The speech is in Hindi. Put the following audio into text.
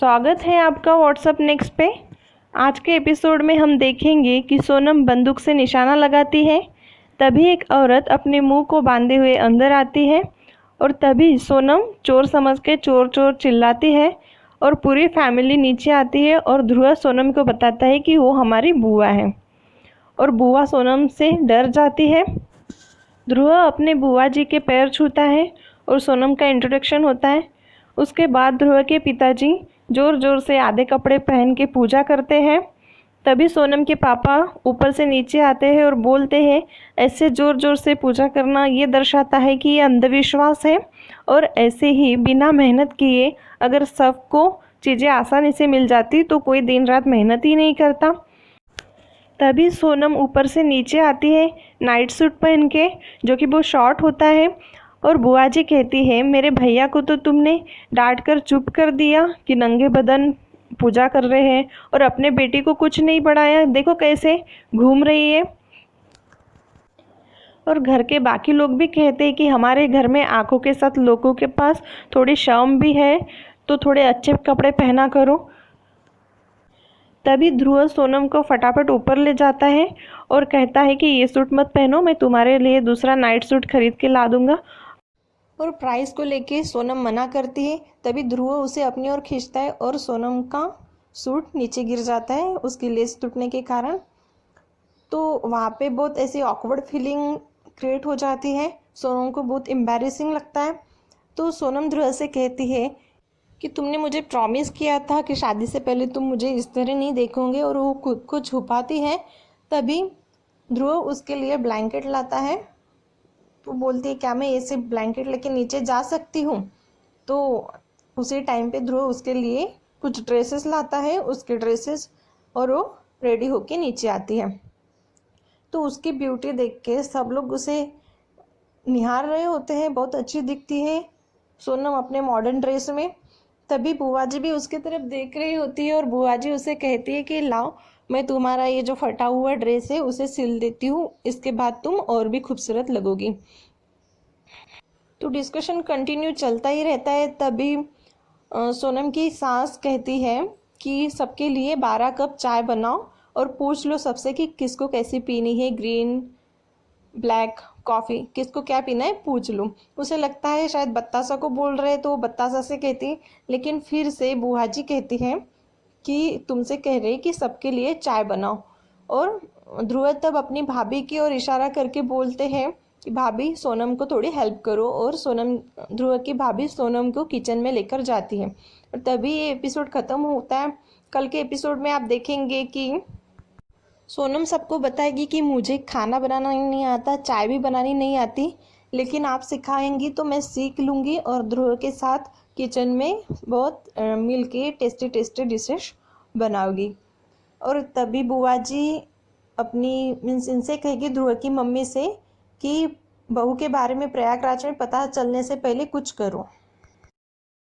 स्वागत है आपका व्हाट्सअप नेक्स्ट पे। आज के एपिसोड में हम देखेंगे कि सोनम बंदूक से निशाना लगाती है। तभी एक औरत अपने मुंह को बांधे हुए अंदर आती है और तभी सोनम चोर समझ के चोर चोर चिल्लाती है और पूरी फैमिली नीचे आती है और ध्रुव सोनम को बताता है कि वो हमारी बुआ है और बुआ सोनम से डर जाती है। ध्रुव अपने बुआ जी के पैर छूता है और सोनम का इंट्रोडक्शन होता है। उसके बाद ध्रुव के पिताजी जोर जोर से आधे कपड़े पहन के पूजा करते हैं। तभी सोनम के पापा ऊपर से नीचे आते हैं और बोलते हैं, ऐसे जोर जोर से पूजा करना ये दर्शाता है कि ये अंधविश्वास है और ऐसे ही बिना मेहनत किए अगर सबको चीज़ें आसानी से मिल जाती तो कोई दिन रात मेहनत ही नहीं करता। तभी सोनम ऊपर से नीचे आती है नाइट सूट पहन के, जो कि बहुत शॉर्ट होता है। और बुआ जी कहती है, मेरे भैया को तो तुमने डांट कर चुप कर दिया कि नंगे बदन पूजा कर रहे हैं और अपने बेटी को कुछ नहीं पढ़ाया, देखो कैसे घूम रही है। और घर के बाकी लोग भी कहते हैं कि हमारे घर में आंखों के साथ लोगों के पास थोड़ी शर्म भी है, तो थोड़े अच्छे कपड़े पहना करो। तभी ध्रुव सोनम को फटाफट ऊपर ले जाता है और कहता है कि ये सूट मत पहनो, मैं तुम्हारे लिए दूसरा नाइट सूट खरीद के ला दूंगा। और प्राइस को लेके सोनम मना करती है। तभी ध्रुव उसे अपनी ओर खींचता है और सोनम का सूट नीचे गिर जाता है उसकी लेस टूटने के कारण। तो वहाँ पे बहुत ऐसी ऑकवर्ड फीलिंग क्रिएट हो जाती है, सोनम को बहुत एम्बैरेसिंग लगता है। तो सोनम ध्रुव से कहती है कि तुमने मुझे प्रॉमिस किया था कि शादी से पहले तुम मुझे इस तरह नहीं देखोगे, और वो खुद को छुपाती है। तभी ध्रुव उसके लिए ब्लैंकेट लाता है। तो बोलती है, क्या मैं ऐसे ब्लैंकेट लेके नीचे जा सकती हूँ? तो उसी टाइम पे ध्रुव उसके लिए कुछ ड्रेसेस लाता है, उसके ड्रेसेस, और वो रेडी होके नीचे आती है। तो उसकी ब्यूटी देख के सब लोग उसे निहार रहे होते हैं, बहुत अच्छी दिखती है सोनम अपने मॉडर्न ड्रेस में। तभी बुआ जी भी उसकी तरफ देख रही होती है और बुआ जी उसे कहती है कि लाओ, मैं तुम्हारा ये जो फटा हुआ ड्रेस है उसे सिल देती हूँ, इसके बाद तुम और भी खूबसूरत लगोगी। तो डिस्कशन कंटिन्यू चलता ही रहता है। तभी सोनम की सास कहती है कि सबके लिए 12 कप चाय बनाओ और पूछ लो सबसे कि किसको कैसी पीनी है, ग्रीन, ब्लैक कॉफ़ी, किसको क्या पीना है पूछ लूँ। उसे लगता है शायद बत्तासा को बोल रहे, तो बत्तासा से कहती, लेकिन फिर से बुआ जी कहती है कि तुमसे कह रहे कि सबके लिए चाय बनाओ। और ध्रुव तब अपनी भाभी की ओर इशारा करके बोलते हैं कि भाभी सोनम को थोड़ी हेल्प करो, और ध्रुव की भाभी सोनम को किचन में लेकर जाती है। और तभी ये एपिसोड ख़त्म होता है। कल के एपिसोड में आप देखेंगे कि सोनम सबको बताएगी कि मुझे खाना बनाना नहीं आता, चाय भी बनानी नहीं आती, लेकिन आप सिखाएंगी तो मैं सीख लूँगी और ध्रुव के साथ किचन में बहुत मिल के टेस्टी टेस्टी डिशेस बनाओगी। और तभी बुआ जी अपनी मीन्स इनसे कहेगी, ध्रुव की मम्मी से, कि बहू के बारे में प्रयागराज में पता चलने से पहले कुछ करो।